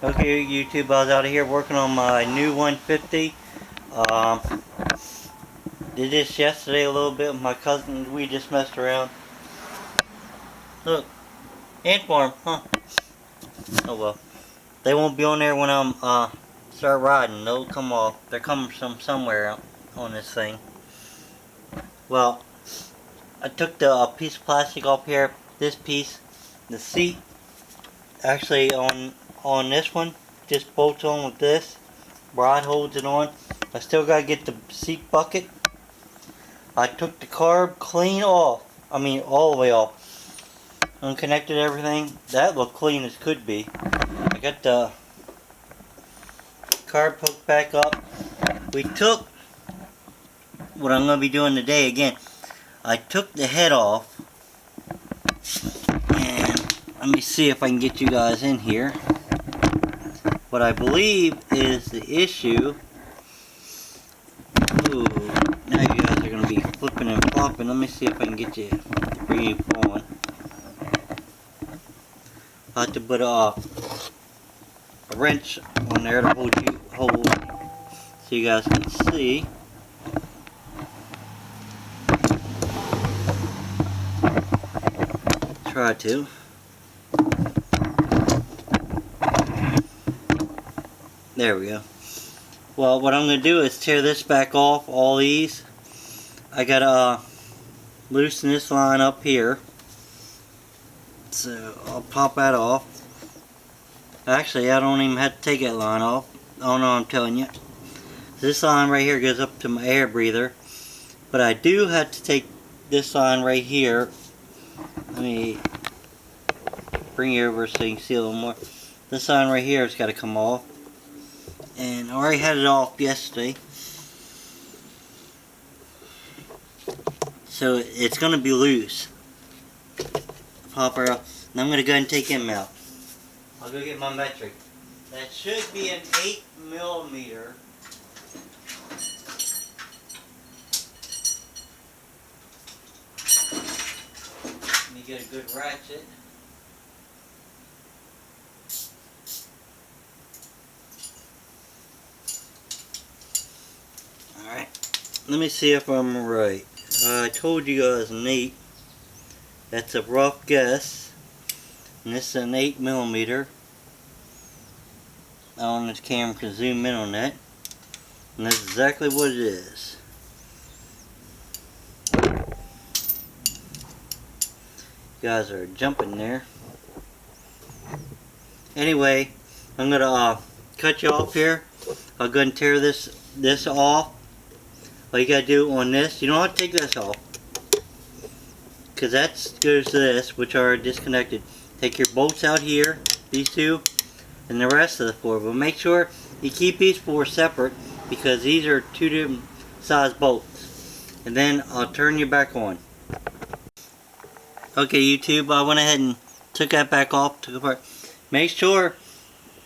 Okay, YouTube, I was out of here working on my new 150. Um, did this yesterday a little bit with my cousin. We just messed around. Look, ant farm, huh? Oh well. They won't be on there when I'm start riding. They'll come off. They're coming from somewhere on this thing. Well, I took the piece of plastic off here. This piece, the seat, actually on this one, just bolts on with this. Rod holds it on. I still gotta get the seat bucket. I took the carb clean off. I mean, all the way off. Unconnected everything. That looked clean as could be. I got the carb hooked back up. We took, what I'm going to be doing today again, I took the head off. And let me see if I can get you guys in here. What I believe is the issue. Ooh, now you guys are going to be flipping and flopping. Let me see if I can get you to bring you on. I'll have to put a wrench on there to hold so you guys can see. Try to. There we go. Well, what I'm going to do is tear this back off, all these. I got to loosen this line up here. So I'll pop that off. Actually, I don't even have to take that line off. Oh no, I'm telling you. This line right here goes up to my air breather. But I do have to take this line right here. Let me bring you over so you can see a little more. This line right here has got to come off. And I already had it off yesterday. So it's going to be loose. Pop her up. And I'm going to go ahead and take him out. I'll go get my metric. That should be an 8mm. Let me get a good ratchet. Alright. Let me see if I'm right. I told you guys an 8. That's a rough guess. And this is an 8mm. I don't know if the camera can zoom in on that. And that's exactly what it is. You guys are jumping there. Anyway, I'm gonna cut you off here. I'll go ahead and tear this off. All you gotta do on this, you don't have to take this off, because that goes to this, which are disconnected. Take your bolts out here, these two, and the rest of the four. But make sure you keep these four separate, because these are two different size bolts. And then I'll turn you back on. Okay, YouTube, I went ahead and took that back off, took it apart. Make sure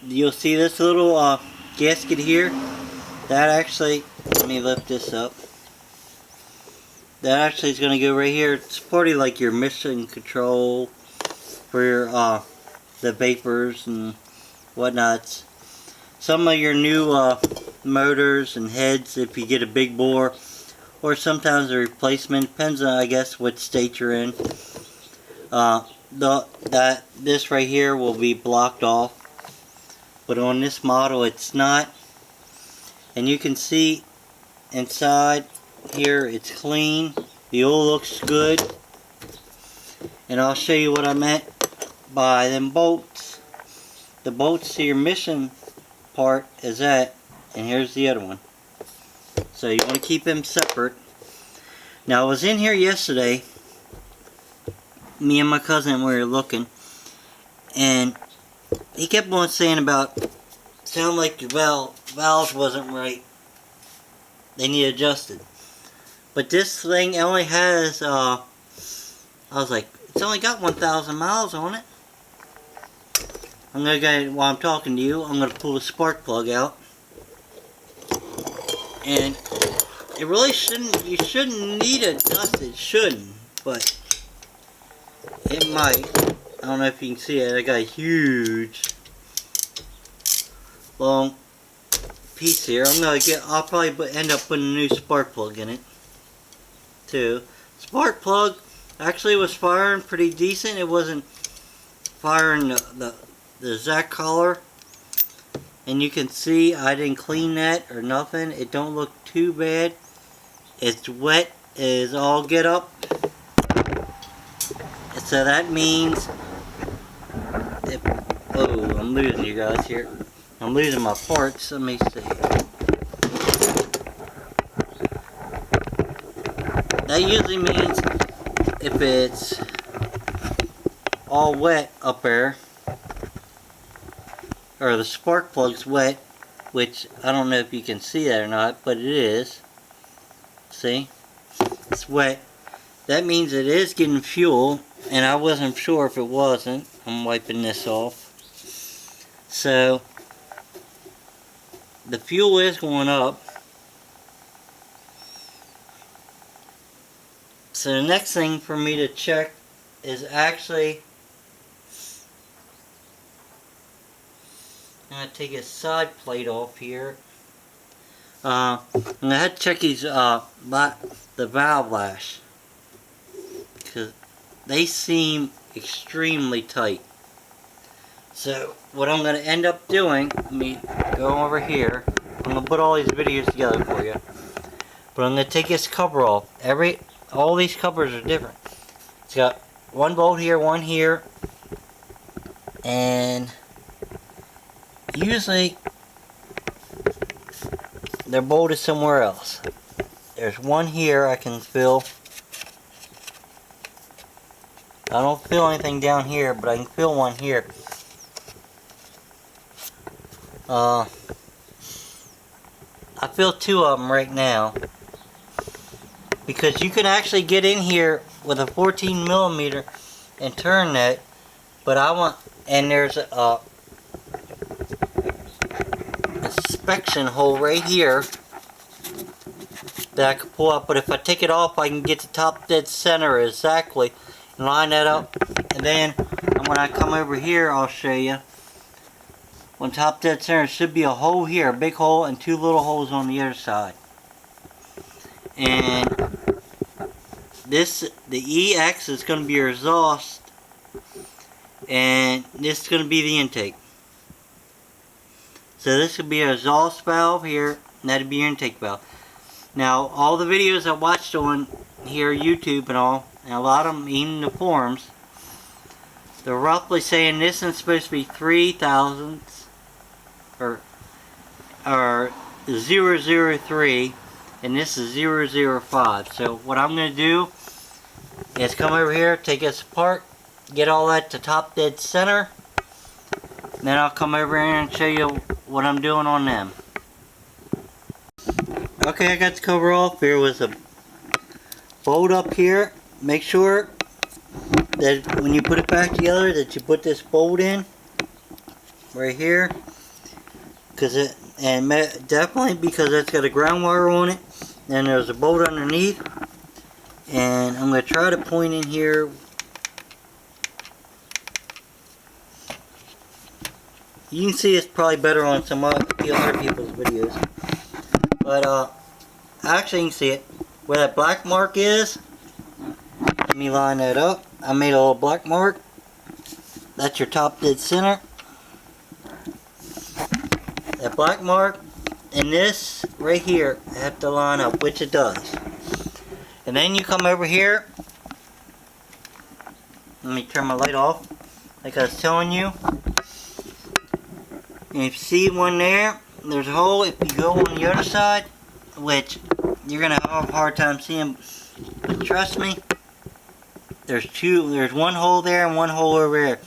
you'll see this little gasket here. That actually, let me lift this up. That actually is going to go right here. It's probably like your mission control for your the vapors and whatnots. Some of your new motors and heads, if you get a big bore, or sometimes a replacement, depends on, I guess, what state you're in. This right here will be blocked off, but on this model it's not. And you can see inside here it's clean. The oil looks good. And I'll show you what I meant by them bolts. The bolts to your mission part is that, and here's the other one. So you want to keep them separate. Now I was in here yesterday, me and my cousin, we were looking, and he kept on saying about, sound like your valves wasn't right. They need adjusted. But this thing only has, I was like, it's only got 1,000 miles on it. I'm going to go, while I'm talking to you, I'm going to pull the spark plug out. And it really shouldn't, you shouldn't need it adjusted, it shouldn't, but it might. I don't know if you can see it, I got a huge long piece here. I'll probably end up putting a new spark plug in it too. Spark plug actually was firing pretty decent. It wasn't firing the exact color, and you can see I didn't clean that or nothing. It don't look too bad. It's wet as all get up, so that means oh, I'm losing you guys here. I'm losing my parts. Let me see. That usually means if it's all wet up there, or the spark plug's wet, which I don't know if you can see that or not, but it is. See? It's wet. That means it is getting fuel, and I wasn't sure if it wasn't. I'm wiping this off. So, the fuel is going up. So the next thing for me to check is actually, I'm going to take a side plate off here. I'm going to have to check these, the valve lash, because they seem extremely tight. So what I'm going to end up doing, let me go over here. I'm going to put all these videos together for you. But I'm going to take this cover off. All these covers are different. It's got one bolt here, one here, and usually they're bolted somewhere else. There's one here I can feel. I don't feel anything down here, but I can feel one here. I feel two of them right now, because you can actually get in here with a 14 millimeter and turn that, but and there's a inspection hole right here that I can pull up, but if I take it off I can get the top dead center exactly and line that up, and then when I come over here I'll show you. On top dead center should be a hole here, a big hole, and two little holes on the other side. And the EX is going to be your exhaust, and this is going to be the intake. So this would be an exhaust valve here, and that'd be your intake valve. Now, all the videos I watched on here, YouTube and all, and a lot of them even the forums, they're roughly saying this is supposed to be 3 thousandths or 003, and this is 005. So what I'm going to do is come over here, take this apart, get all that to top dead center, and then I'll come over here and show you what I'm doing on them. Okay, I got the cover off. There was a bolt up here. Make sure that when you put it back together that you put this bolt in right here, definitely because it's got a ground wire on it, and there's a bolt underneath, and I'm going to try to point in here. You can see it's probably better on some other people's videos, but actually you can see it where that black mark is. Let me line that up. I made a little black mark. That's your top dead center. That black mark and this right here have to line up, which it does. And then you come over here. Let me turn my light off. Like I was telling you. And if you see one there, there's a hole. If you go on the other side, which you're gonna have a hard time seeing, but trust me, there's one hole there and one hole over there.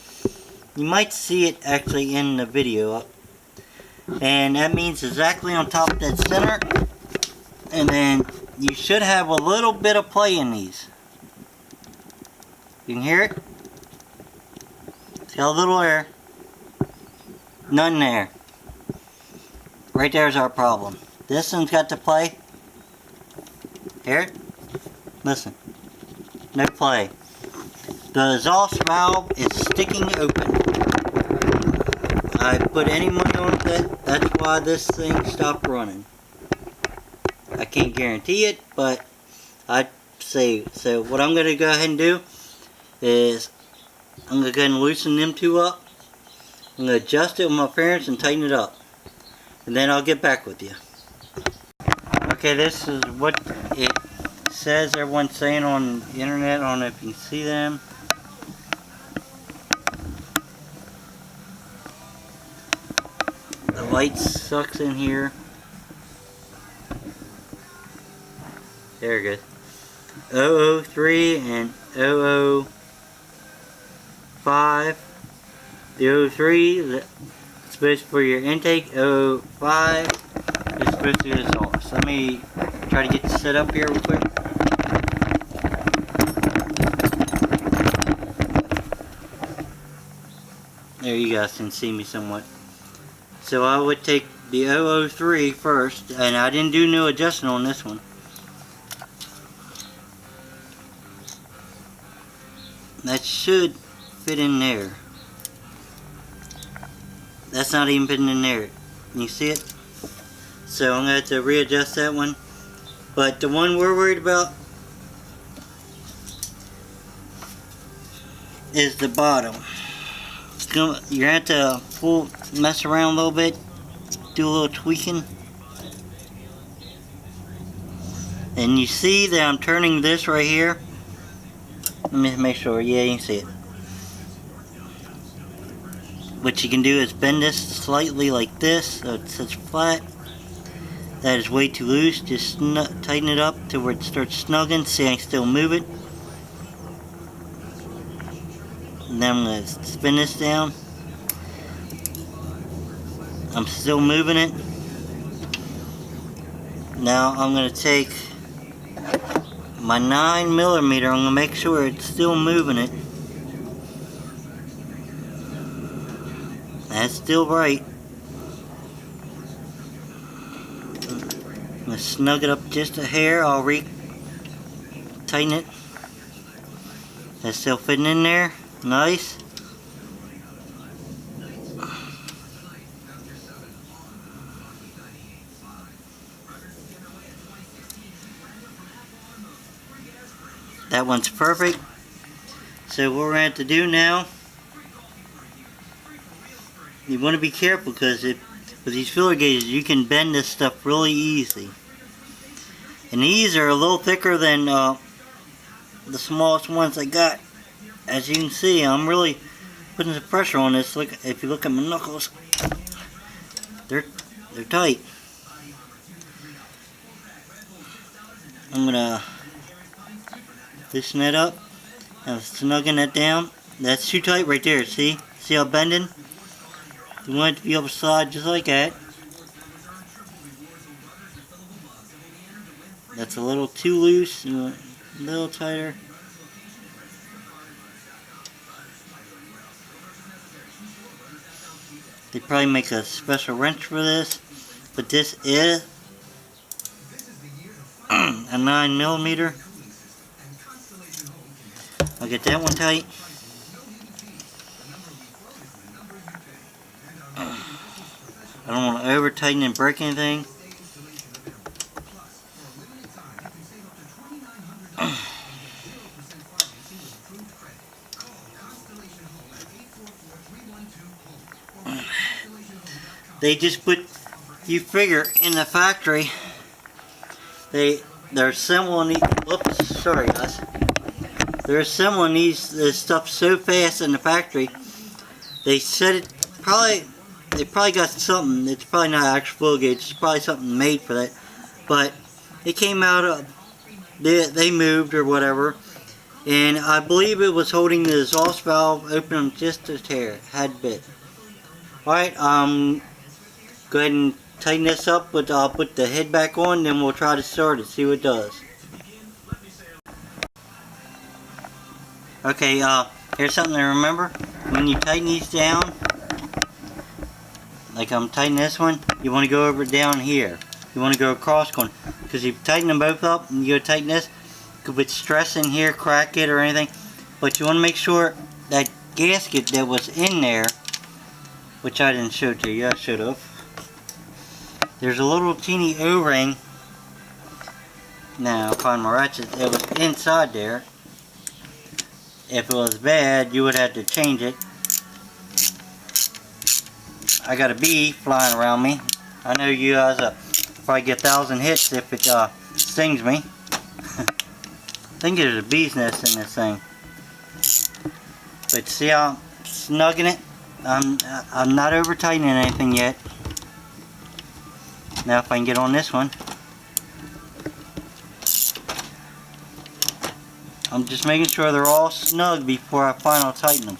You might see it actually in the video. And that means exactly on top of that center. And then you should have a little bit of play in these. You can hear it? It's got a little air. None there. Right there's our problem. This one's got to play. Hear it? Listen. No play. The exhaust valve is sticking open. I put any money on it, that's why this thing stopped running. I can't guarantee it, but I'd say. So what I'm going to go ahead and do is I'm going to go ahead and loosen them two up. I'm going to adjust it with my fingers and tighten it up. And then I'll get back with you. Okay, this is what it says everyone's saying on the internet. I don't know if you can see them. The light sucks in here. There it goes. 003 and 005. The 03 is supposed for your intake. 005 is supposed to get this off. So let me try to get this set up here real quick. There, you guys can see me somewhat. So I would take the 003 first, and I didn't do no adjusting on this one. That should fit in there. That's not even fitting in there. Can you see it? So I'm going to have to readjust that one. But the one we're worried about is the bottom. You're going to have to mess around a little bit, do a little tweaking. And you see that I'm turning this right here. Let me make sure, yeah, you can see it. What you can do is bend this slightly like this, so it sits flat. That is way too loose. Just tighten it up to where it starts snugging. See, I can still move it. And then I'm going to spin this down. I'm still moving it. Now I'm going to take my 9mm. I'm going to make sure it's still moving it. That's still right. I'm going to snug it up just a hair. I'll tighten it. That's still fitting in there. Nice. That one's perfect. So what we're going to have to do now, you want to be careful because with these filler gauges you can bend this stuff really easy. And these are a little thicker than the smallest ones I got. As you can see, I'm really putting some pressure on this. Look, if you look at my knuckles, they're tight. I'm gonna loosen that up. I'm snugging that down. That's too tight right there. See how bending? You want it to be able to slide just like that. That's a little too loose. You want a little tighter. They probably make a special wrench for this, but this is a 9mm. I'll get that one tight. I don't want to over tighten and break anything. They just put, you figure, in the factory, they're assembling these, whoops, sorry guys. They're assembling this stuff so fast in the factory, they said it probably, they probably got something, it's probably not actual full gauge, it's probably something made for that, but it came out of, they moved or whatever, and I believe it was holding the exhaust valve open just a hair, had bit. Alright, go ahead and tighten this up, but I'll put the head back on, then we'll try to start it, see what it does. Okay, here's something to remember. When you tighten these down, like I'm tightening this one, you want to go over down here. You want to go across going, because you tighten them both up and you go tighten this, could put stress in here, crack it or anything, but you want to make sure that gasket that was in there which I didn't show to you. I should have. There's a little teeny O-ring. Now, find my ratchet. It was inside there. If it was bad, you would have to change it. I got a bee flying around me. I know you guys probably get 1,000 hits if it stings me. I think there's a bee's nest in this thing. But see how I'm snugging it? I'm not over tightening anything yet. Now if I can get on this one. I'm just making sure they're all snug before I final tighten them.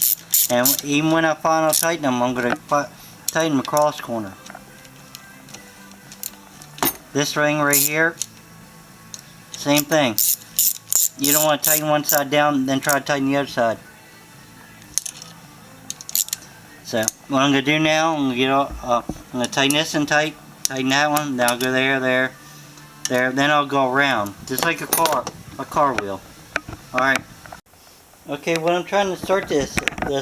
And even when I final tighten them, I'm going to tighten the cross corner. This ring right here, same thing. You don't want to tighten one side down, then try to tighten the other side. So what I'm going to do now, I'm going to tighten this and tighten that one. Then I'll go there, there. Then I'll go around, just like a car wheel. Alright. Okay, what I'm trying to start this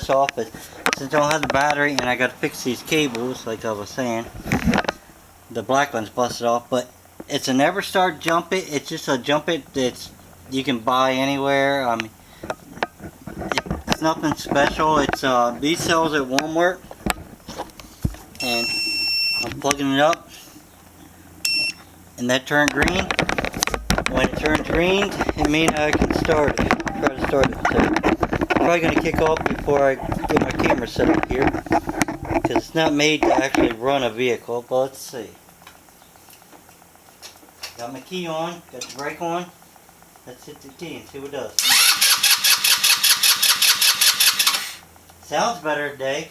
off is, since I don't have the battery and I got to fix these cables, like I was saying, the black one's busted off, but it's a never start jump it. It's just a jump it that you can buy anywhere. I mean, it's nothing special. It's these sells at Walmart, and I'm plugging it up, and that turned green. When it turns green, it means I can start it. Try to start it. So I'm probably going to kick off before I get my camera set up here, because it's not made to actually run a vehicle. But let's see. Got my key on. Got the brake on. Let's hit the key and see what it does. Sounds better today.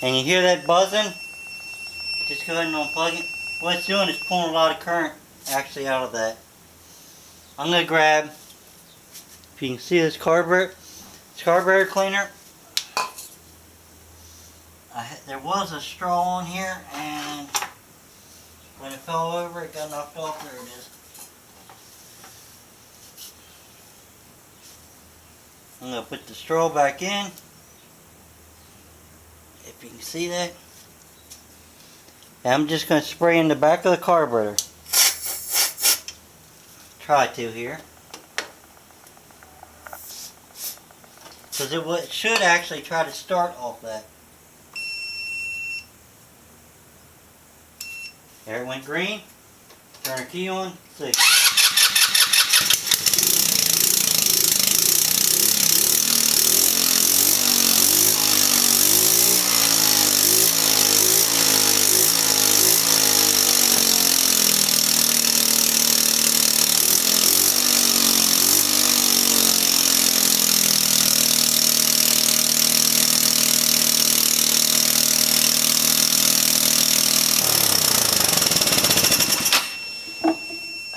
And you hear that buzzing? Just go ahead and unplug it. What it's doing is pulling a lot of current actually out of that. I'm going to grab, if you can see this carburetor cleaner. There was a straw on here, and when it fell over it got knocked off. There it is. I'm going to put the straw back in. If you can see that. And I'm just going to spray in the back of the carburetor. Try to here. Because it should actually try to start off that. There it went green. Turn the key on. See.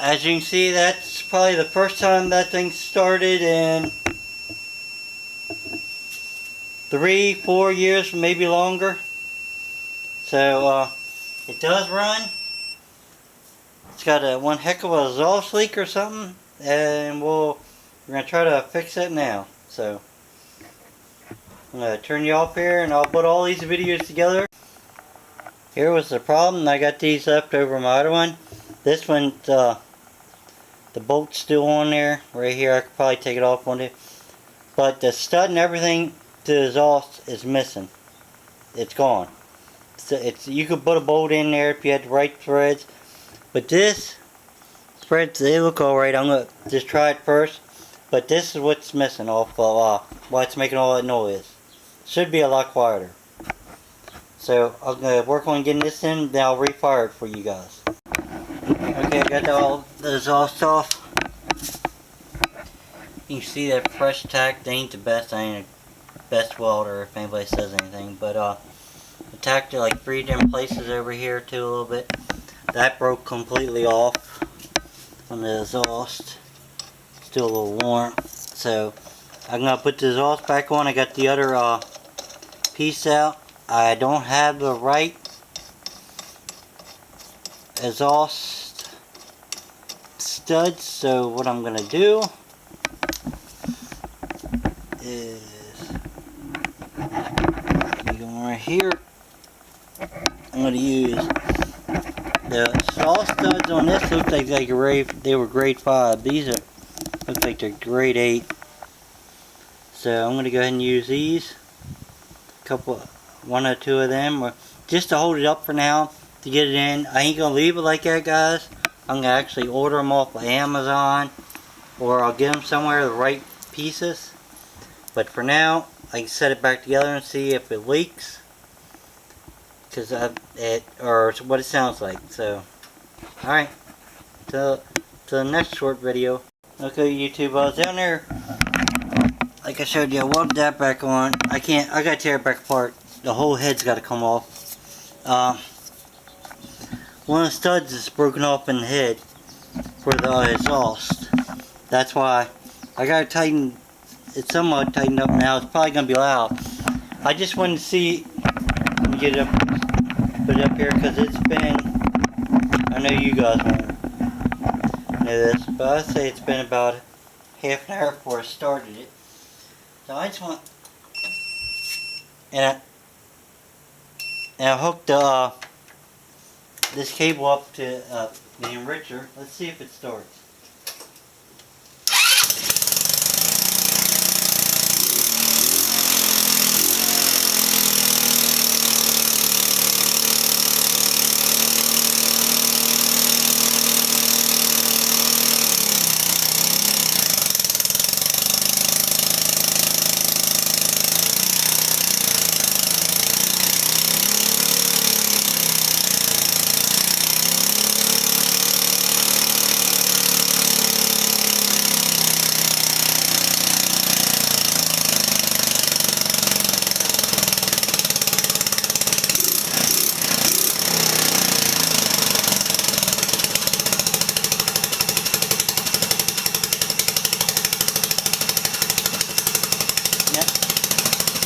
As you can see, that's probably the first time that thing started in 3-4 years, maybe longer. So it does run. It's got one heck of a exhaust leak or something, and we're gonna try to fix it now. So I'm gonna turn you off here, and I'll put all these videos together. Here was the problem. I got these left over my other one. This one, the bolt's still on there. Right here, I could probably take it off one day. But the stud and everything to the exhaust is missing. It's gone. So you could put a bolt in there if you had the right threads. But this threads, they look alright. I'm going to just try it first. But this is what's missing off of why it's making all that noise. Should be a lot quieter. So I'm going to work on getting this in, then I'll refire it for you guys. Okay, I got all the exhaust off. You can see that fresh tack. They ain't the best. I ain't the best welder if anybody says anything. But I tacked it like 3 different places over here too a little bit. That broke completely off on the exhaust. Still a little warm. So I'm going to put the exhaust back on. I got the other piece out. I don't have the right exhaust studs, so what I'm going to do is going right here. I'm going to use the saw studs on this. Looks like they were grade 5. These are look like they're grade 8. So I'm going to go ahead and use these. One or two of them, or just to hold it up for now to get it in. I ain't going to leave it like that, guys. I'm going to actually order them off of Amazon, or I'll get them somewhere the right pieces. But for now, I can set it back together and see if it leaks, or what it sounds like. So, alright, till the next short video. Okay, YouTube, I was down there, like I showed you. I welded that back on. I gotta tear it back apart. The whole head's got to come off. One of the studs is broken off in the head for the exhaust. That's why I gotta tighten. It's somewhat tightened up now. It's probably gonna be loud. I just wanted to see. Let me get it up, put it up here, because it's been. I know you guys won't know this, but I'd say it's been about half an hour before I started it. So I just want, and I hooked this cable up to the enricher. Let's see if it starts.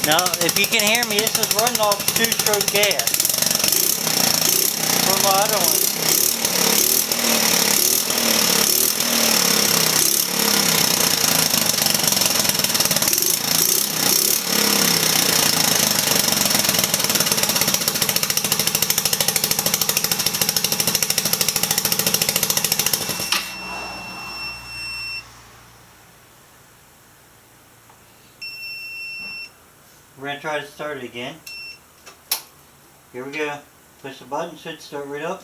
Now, if you can hear me, this is running off 2-stroke gas from my other one. We're going to try to start it again. Here we go. Push the button, should start right up.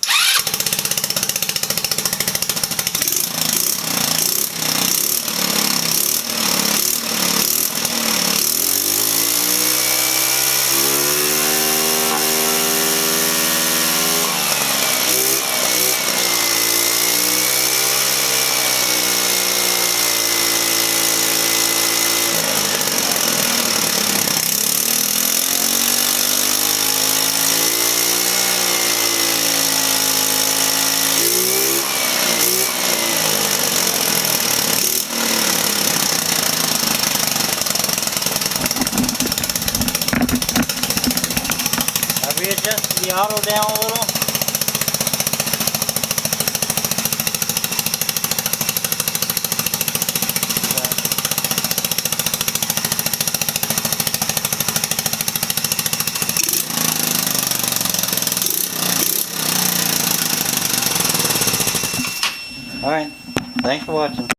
Readjust the auto down a little. Alright, thanks for watching.